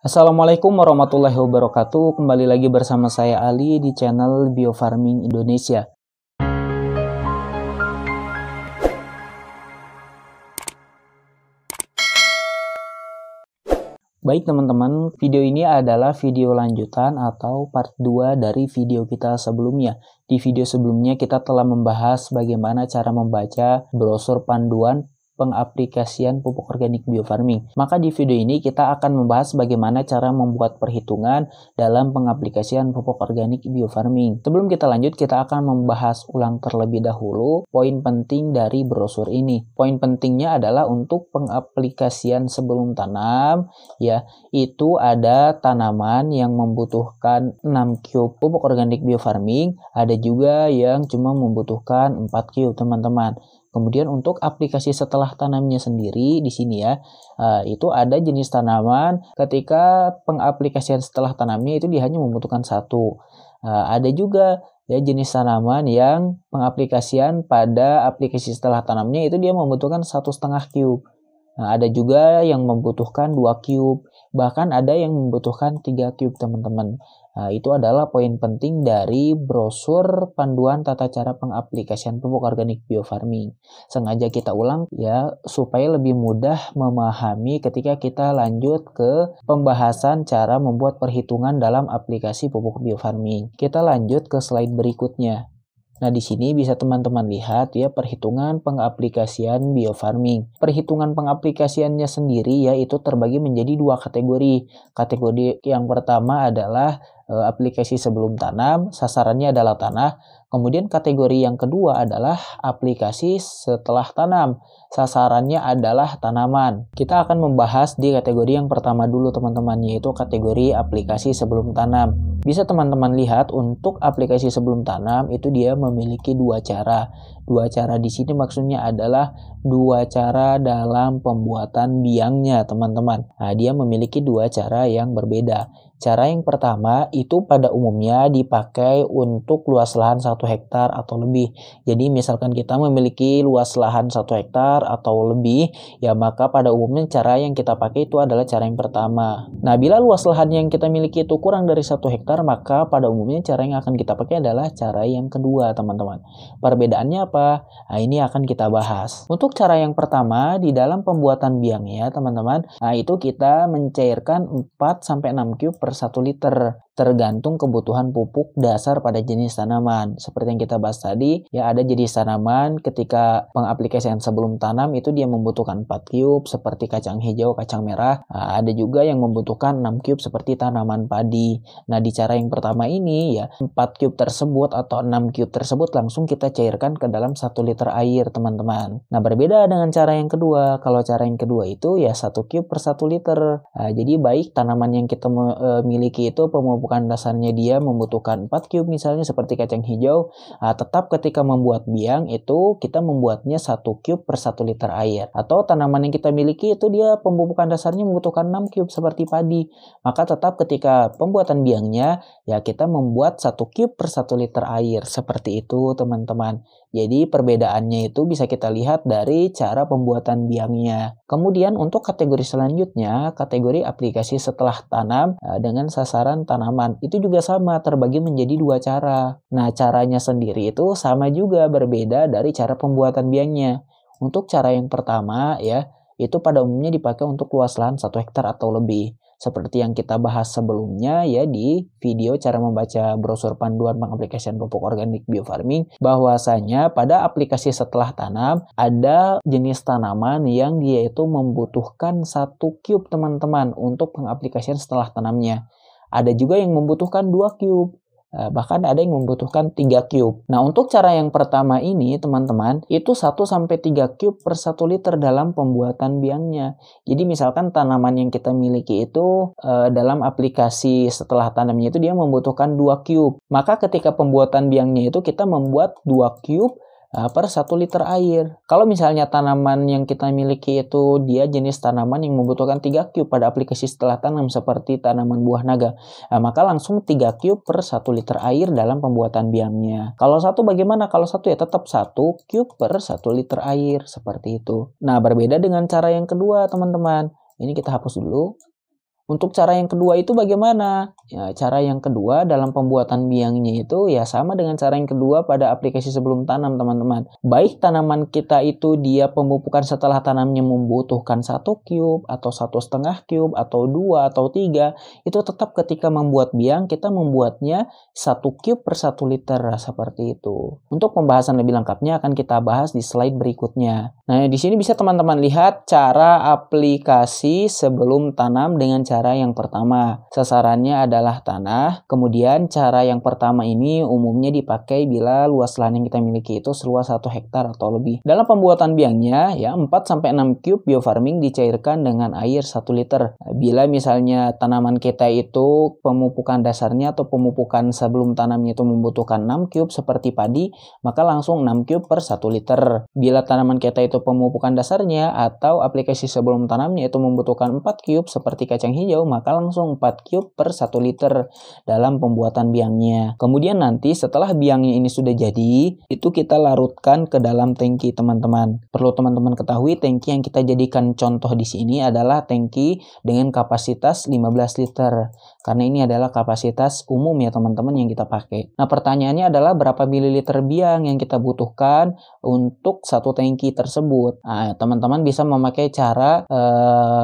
Assalamualaikum warahmatullahi wabarakatuh. Kembali lagi bersama saya Ali di channel Bio Farming Indonesia. Baik teman-teman, video ini adalah video lanjutan atau part 2 dari video kita sebelumnya. Di video sebelumnya kita telah membahas bagaimana cara membaca brosur panduan pengaplikasian pupuk organik biofarming. Maka di video ini kita akan membahas bagaimana cara membuat perhitungan dalam pengaplikasian pupuk organik biofarming. Sebelum kita lanjut, kita akan membahas ulang terlebih dahulu poin penting dari brosur ini. Poin pentingnya adalah untuk pengaplikasian sebelum tanam, ya, itu ada tanaman yang membutuhkan 6 cube pupuk organik biofarming, ada juga yang cuma membutuhkan 4 cube, teman-teman. Kemudian untuk aplikasi setelah tanamnya sendiri di sini ya, itu ada jenis tanaman ketika pengaplikasian setelah tanamnya itu dia hanya membutuhkan 1. Ada juga ya jenis tanaman yang pengaplikasian pada aplikasi setelah tanamnya itu dia membutuhkan 1,5 cube. Nah, ada juga yang membutuhkan 2 cube, bahkan ada yang membutuhkan 3 cube, teman-teman. Nah, itu adalah poin penting dari brosur panduan tata cara pengaplikasian pupuk organik biofarming. Sengaja kita ulang ya supaya lebih mudah memahami ketika kita lanjut ke pembahasan cara membuat perhitungan dalam aplikasi pupuk biofarming. Kita lanjut ke slide berikutnya. Nah, di sini bisa teman-teman lihat ya perhitungan pengaplikasian biofarming. Perhitungan pengaplikasiannya sendiri ya itu terbagi menjadi 2 kategori. Kategori yang pertama adalah aplikasi sebelum tanam, sasarannya adalah tanah. Kemudian kategori yang kedua adalah aplikasi setelah tanam, sasarannya adalah tanaman. Kita akan membahas di kategori yang pertama dulu teman-teman, yaitu kategori aplikasi sebelum tanam. Bisa teman-teman lihat untuk aplikasi sebelum tanam itu dia memiliki 2 cara. 2 cara di sini maksudnya adalah 2 cara dalam pembuatan biangnya, teman-teman. Nah, dia memiliki 2 cara yang berbeda. Cara yang pertama itu pada umumnya dipakai untuk luas lahan 1 hektar atau lebih. Jadi misalkan kita memiliki luas lahan 1 hektar atau lebih, ya maka pada umumnya cara yang kita pakai itu adalah cara yang pertama. Nah, bila luas lahan yang kita miliki itu kurang dari 1 hektar, maka pada umumnya cara yang akan kita pakai adalah cara yang kedua, teman-teman. Perbedaannya apa? Nah, ini akan kita bahas. Untuk cara yang pertama, di dalam pembuatan biangnya, teman-teman, nah itu kita mencairkan 4-6 cube per 1 liter tergantung kebutuhan pupuk dasar pada jenis tanaman. Seperti yang kita bahas tadi, ya ada jenis tanaman ketika pengaplikasian sebelum tanam itu dia membutuhkan 4 cube seperti kacang hijau, kacang merah. Nah, ada juga yang membutuhkan 6 cube seperti tanaman padi. Nah, di cara yang pertama ini ya 4 cube tersebut atau 6 cube tersebut langsung kita cairkan ke dalam 1 liter air, teman-teman. Nah, berbeda dengan cara yang kedua. Kalau cara yang kedua itu ya 1 cube per 1 liter. Nah, jadi baik tanaman yang kita miliki itu pemupukan dasarnya dia membutuhkan 4 cube misalnya seperti kacang hijau, tetap ketika membuat biang itu kita membuatnya 1 cube per 1 liter air. Atau tanaman yang kita miliki itu dia pemupukan dasarnya membutuhkan 6 cube seperti padi, maka tetap ketika pembuatan biangnya ya kita membuat 1 cube per 1 liter air. Seperti itu, teman-teman. Jadi perbedaannya itu bisa kita lihat dari cara pembuatan biangnya. Kemudian untuk kategori selanjutnya, kategori aplikasi setelah tanam dengan sasaran tanaman. Itu juga sama, terbagi menjadi 2 cara. Nah, caranya sendiri itu sama juga berbeda dari cara pembuatan biangnya. Untuk cara yang pertama ya, itu pada umumnya dipakai untuk luas lahan 1 hektar atau lebih. Seperti yang kita bahas sebelumnya ya di video cara membaca brosur panduan pengaplikasian pupuk organik biofarming, bahwasanya pada aplikasi setelah tanam ada jenis tanaman yang dia itu membutuhkan 1 cube, teman-teman, untuk pengaplikasian setelah tanamnya. Ada juga yang membutuhkan 2 cube. Bahkan ada yang membutuhkan 3 cube. Nah, untuk cara yang pertama ini, teman-teman, itu 1-3 cube per 1 liter dalam pembuatan biangnya. Jadi misalkan tanaman yang kita miliki itu dalam aplikasi setelah tanamnya itu dia membutuhkan 2 cube. Maka ketika pembuatan biangnya itu kita membuat 2 cube per 1 liter air. Kalau misalnya tanaman yang kita miliki itu dia jenis tanaman yang membutuhkan 3 cube pada aplikasi setelah tanam seperti tanaman buah naga, maka langsung 3 cube per 1 liter air dalam pembuatan biangnya. Kalau satu bagaimana? Kalau satu ya tetap 1 cube per 1 liter air, seperti itu. Nah, berbeda dengan cara yang kedua, teman-teman. Ini kita hapus dulu. Untuk cara yang kedua itu bagaimana? Ya, cara yang kedua dalam pembuatan biangnya itu ya sama dengan cara yang kedua pada aplikasi sebelum tanam, teman-teman. Baik tanaman kita itu dia pemupukan setelah tanamnya membutuhkan 1 cube atau 1,5 cube atau 2 atau 3, itu tetap ketika membuat biang kita membuatnya 1 cube per 1 liter seperti itu. Untuk pembahasan lebih lengkapnya akan kita bahas di slide berikutnya. Nah, di sini bisa teman-teman lihat cara aplikasi sebelum tanam dengan cara yang pertama. Sasarannya adalah tanah. Kemudian cara yang pertama ini umumnya dipakai bila luas lahan yang kita miliki itu seluas 1 hektar atau lebih. Dalam pembuatan biangnya ya 4-6 cube biofarming dicairkan dengan air 1 liter. Bila misalnya tanaman kita itu pemupukan dasarnya atau pemupukan sebelum tanamnya itu membutuhkan 6 cube seperti padi, maka langsung 6 cube per 1 liter. Bila tanaman kita itu pemupukan dasarnya atau aplikasi sebelum tanamnya itu membutuhkan 4 cube seperti kacang hijau, maka langsung 4 cube per 1 liter dalam pembuatan biangnya. Kemudian nanti setelah biangnya ini sudah jadi, itu kita larutkan ke dalam tangki, teman-teman. Perlu teman-teman ketahui, tangki yang kita jadikan contoh di sini adalah tangki dengan kapasitas 15 liter. Karena ini adalah kapasitas umum ya teman-teman yang kita pakai. Nah, pertanyaannya adalah berapa mililiter biang yang kita butuhkan untuk satu tangki tersebut. Nah, teman-teman bisa memakai cara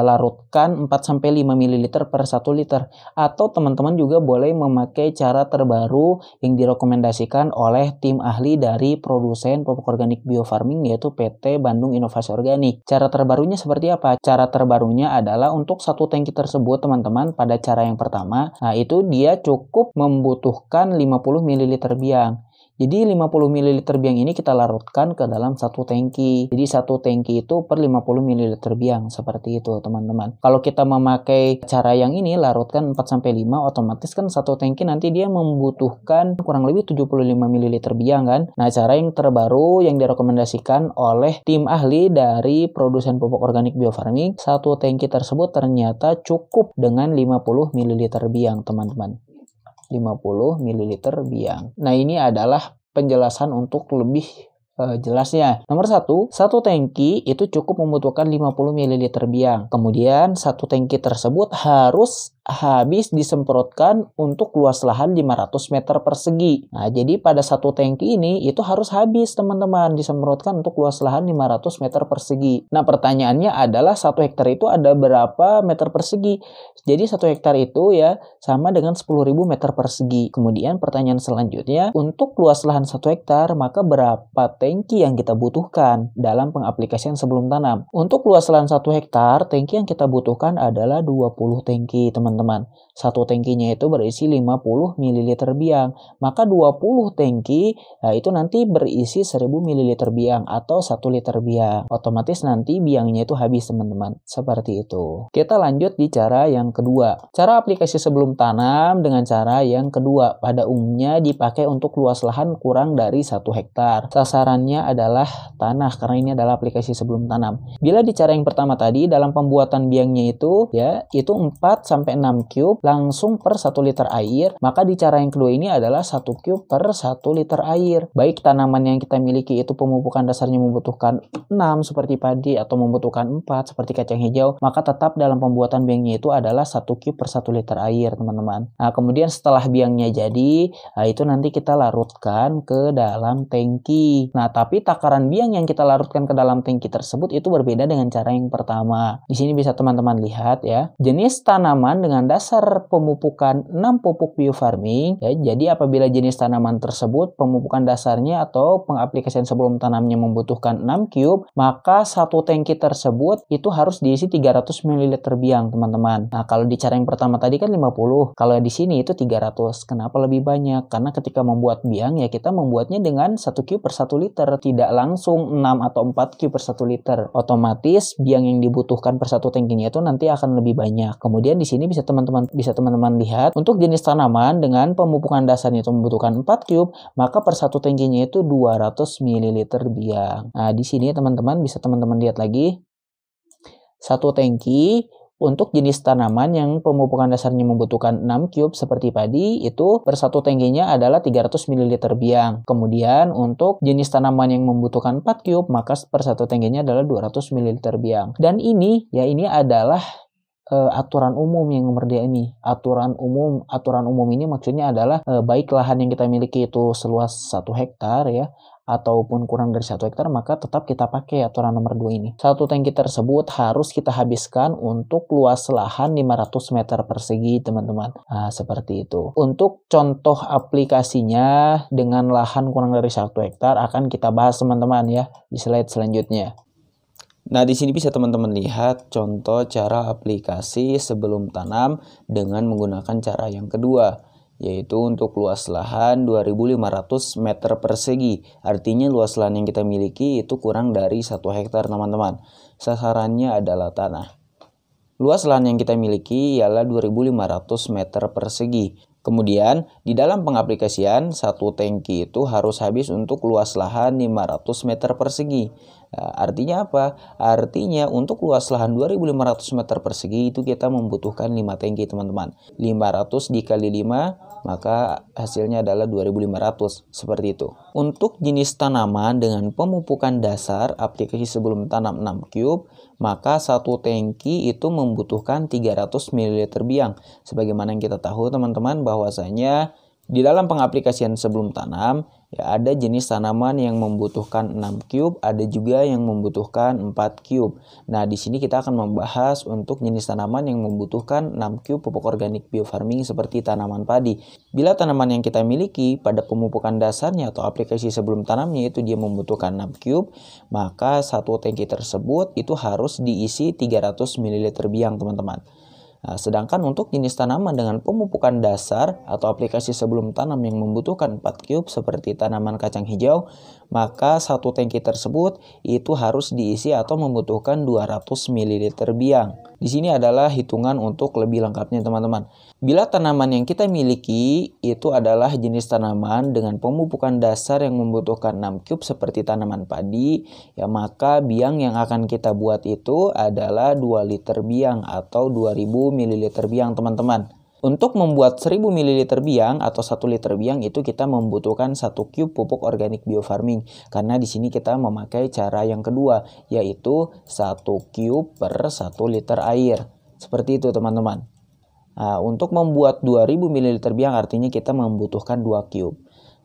larutkan 4-5 ml per 1 liter. Atau teman-teman juga boleh memakai cara terbaru yang direkomendasikan oleh tim ahli dari produsen pupuk organik biofarming yaitu PT Bandung Inovasi Organik. Cara terbarunya seperti apa? Cara terbarunya adalah untuk satu tangki tersebut teman-teman pada cara yang pertama, nah itu dia cukup membutuhkan 50 ml biang. Jadi 50 ml biang ini kita larutkan ke dalam satu tangki. Jadi satu tangki itu per 50 ml biang. Seperti itu teman-teman. Kalau kita memakai cara yang ini larutkan 4-5, otomatis kan satu tangki nanti dia membutuhkan kurang lebih 75 ml biang kan. Nah, cara yang terbaru yang direkomendasikan oleh tim ahli dari produsen pupuk organik biofarming, satu tangki tersebut ternyata cukup dengan 50 ml biang teman-teman. 50 ml biang. Nah, ini adalah penjelasan untuk lebih jelasnya. Nomor satu tangki itu cukup membutuhkan 50 ml biang. Kemudian satu tangki tersebut harus habis disemprotkan untuk luas lahan 500 meter persegi. Nah, jadi pada satu tangki ini itu harus habis teman-teman disemprotkan untuk luas lahan 500 meter persegi. Nah, pertanyaannya adalah 1 hektar itu ada berapa meter persegi? Jadi 1 hektar itu ya sama dengan 10.000 meter persegi. Kemudian pertanyaan selanjutnya, untuk luas lahan 1 hektar maka berapa tangki yang kita butuhkan dalam pengaplikasian sebelum tanam? Untuk luas lahan 1 hektar, tangki yang kita butuhkan adalah 20 tangki teman-teman. Satu tangkinya itu berisi 50 ml biang. Maka 20 tangki itu nanti berisi 1000 ml biang atau 1 liter biang. Otomatis nanti biangnya itu habis teman-teman. Seperti itu. Kita lanjut di cara yang kedua. Cara aplikasi sebelum tanam dengan cara yang kedua pada umumnya dipakai untuk luas lahan kurang dari 1 hektar. Sasarannya adalah tanah karena ini adalah aplikasi sebelum tanam. Bila di cara yang pertama tadi dalam pembuatan biangnya itu ya itu 4-6 cube langsung per 1 liter air, maka di cara yang kedua ini adalah 1 cube per 1 liter air. Baik tanaman yang kita miliki itu pemupukan dasarnya membutuhkan 6 seperti padi atau membutuhkan 4 seperti kacang hijau, maka tetap dalam pembuatan biangnya itu adalah 1 cube per 1 liter air teman-teman. Nah, kemudian setelah biangnya jadi, itu nanti kita larutkan ke dalam tangki. Nah, tapi takaran biang yang kita larutkan ke dalam tangki tersebut itu berbeda dengan cara yang pertama. Di sini bisa teman-teman lihat ya, jenis tanaman dengan dasar pemupukan 6 pupuk biofarming ya. Jadi apabila jenis tanaman tersebut pemupukan dasarnya atau pengaplikasian sebelum tanamnya membutuhkan 6 cube, maka satu tangki tersebut itu harus diisi 300 ml biang teman-teman. Nah, kalau di cara yang pertama tadi kan 50, kalau di sini itu 300. Kenapa lebih banyak? Karena ketika membuat biang ya kita membuatnya dengan 1 cube per 1 liter, tidak langsung 6 atau 4 cube per 1 liter. Otomatis biang yang dibutuhkan per satu tangkinya itu nanti akan lebih banyak. Kemudian di sini bisa teman-teman lihat untuk jenis tanaman dengan pemupukan dasarnya itu membutuhkan 4 cube, maka per satu tangkinya itu 200 ml biang. Nah, di sini teman-teman bisa lihat lagi. Satu tangki untuk jenis tanaman yang pemupukan dasarnya membutuhkan 6 cube seperti padi, itu per satu tangkinya adalah 300 ml biang. Kemudian untuk jenis tanaman yang membutuhkan 4 cube, maka per satu tangkinya adalah 200 ml biang. Dan ini adalah aturan umum yang nomor D ini. Aturan umum ini maksudnya adalah baik lahan yang kita miliki itu seluas 1 hektar ya, ataupun kurang dari 1 hektar, maka tetap kita pakai aturan nomor 2 ini. Satu tangki tersebut harus kita habiskan untuk luas lahan 500 meter persegi, teman-teman. Nah, seperti itu. Untuk contoh aplikasinya dengan lahan kurang dari 1 hektar akan kita bahas, teman-teman ya, di slide selanjutnya. Nah, di sini bisa teman-teman lihat contoh cara aplikasi sebelum tanam dengan menggunakan cara yang kedua, yaitu untuk luas lahan 2.500 meter persegi. Artinya luas lahan yang kita miliki itu kurang dari 1 hektar, teman-teman. Sasarannya adalah tanah. Luas lahan yang kita miliki ialah 2.500 meter persegi. Kemudian, di dalam pengaplikasian, satu tangki itu harus habis untuk luas lahan 500 meter persegi. Nah, artinya apa? Artinya untuk luas lahan 2.500 meter persegi itu kita membutuhkan 5 tangki, teman-teman. 500 dikali 5, maka hasilnya adalah 2.500. Seperti itu. Untuk jenis tanaman dengan pemupukan dasar aplikasi sebelum tanam 6 cube, maka satu tangki itu membutuhkan 300 ml biang. Sebagaimana yang kita tahu, teman-teman, bahwasanya di dalam pengaplikasian sebelum tanam, ya ada jenis tanaman yang membutuhkan 6 cube, ada juga yang membutuhkan 4 cube. Nah, di sini kita akan membahas untuk jenis tanaman yang membutuhkan 6 cube pupuk organik biofarming seperti tanaman padi. Bila tanaman yang kita miliki pada pemupukan dasarnya atau aplikasi sebelum tanamnya itu dia membutuhkan 6 cube, maka satu tangki tersebut itu harus diisi 300 ml biang, teman-teman. Nah, sedangkan untuk jenis tanaman dengan pemupukan dasar atau aplikasi sebelum tanam yang membutuhkan 4 cube seperti tanaman kacang hijau, maka satu tangki tersebut itu harus diisi atau membutuhkan 200 ml biang. Di sini adalah hitungan untuk lebih lengkapnya, teman-teman. Bila tanaman yang kita miliki itu adalah jenis tanaman dengan pemupukan dasar yang membutuhkan 6 cube seperti tanaman padi, ya maka biang yang akan kita buat itu adalah 2 liter biang atau 2000 ml biang, teman-teman. Untuk membuat 1000 ml biang atau 1 liter biang itu kita membutuhkan 1 cube pupuk organik biofarming. Karena di sini kita memakai cara yang kedua, yaitu 1 cube per 1 liter air. Seperti itu, teman-teman. Nah, untuk membuat 2000 ml biang artinya kita membutuhkan 2 cube.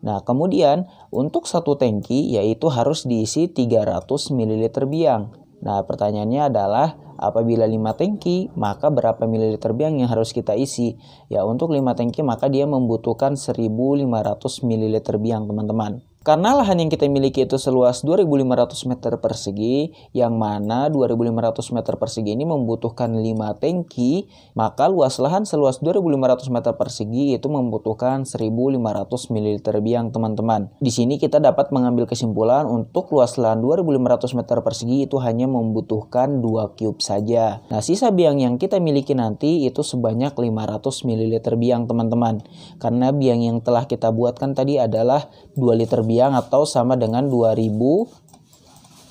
Nah, kemudian untuk satu tangki yaitu harus diisi 300 ml biang. Nah, pertanyaannya adalah apabila 5 tangki, maka berapa mililiter biang yang harus kita isi? Ya, untuk 5 tangki maka dia membutuhkan 1.500 mililiter biang, teman-teman. Karena lahan yang kita miliki itu seluas 2.500 meter persegi, yang mana 2.500 meter persegi ini membutuhkan 5 tangki, maka luas lahan seluas 2.500 meter persegi itu membutuhkan 1.500 ml biang, teman-teman. Di sini kita dapat mengambil kesimpulan untuk luas lahan 2.500 meter persegi itu hanya membutuhkan 2 cube saja. Nah, sisa biang yang kita miliki nanti itu sebanyak 500 ml biang, teman-teman. Karena biang yang telah kita buatkan tadi adalah 2 liter biang atau sama dengan 2000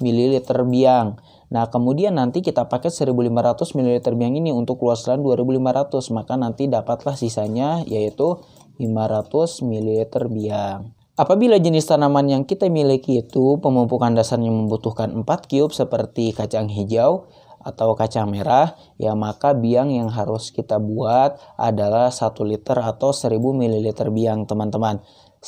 ml biang. Nah, kemudian nanti kita pakai 1.500 ml biang ini untuk luas lahan 2.500, maka nanti dapatlah sisanya yaitu 500 ml biang. Apabila jenis tanaman yang kita miliki itu pemupukan dasarnya membutuhkan 4 cube seperti kacang hijau atau kacang merah, ya maka biang yang harus kita buat adalah 1 liter atau 1000 ml biang, teman-teman.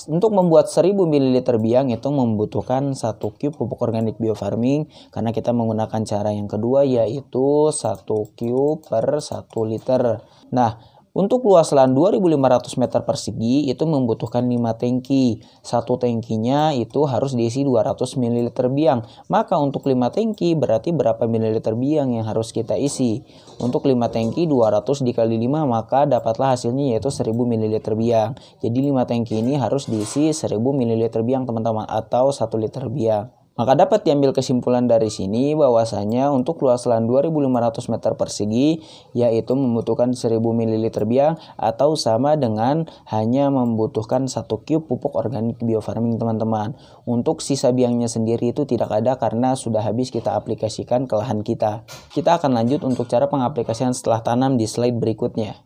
Untuk membuat 1000 ml biang itu membutuhkan 1 cube pupuk organik biofarming karena kita menggunakan cara yang kedua yaitu 1 cube per 1 liter. Nah, untuk luas lahan 2.500 meter persegi itu membutuhkan 5 tangki. Satu tangkinya itu harus diisi 200 ml biang. Maka untuk 5 tangki berarti berapa mililiter biang yang harus kita isi? Untuk 5 tangki 200 dikali 5 maka dapatlah hasilnya yaitu 1000 ml biang. Jadi 5 tangki ini harus diisi 1000 ml biang, teman-teman, atau 1 liter biang. Maka dapat diambil kesimpulan dari sini bahwasanya untuk luas lahan 2.500 meter persegi yaitu membutuhkan 1000 ml biang atau sama dengan hanya membutuhkan 1 cube pupuk organik biofarming, teman-teman. Untuk sisa biangnya sendiri itu tidak ada karena sudah habis kita aplikasikan ke lahan kita. Kita akan lanjut untuk cara pengaplikasian setelah tanam di slide berikutnya.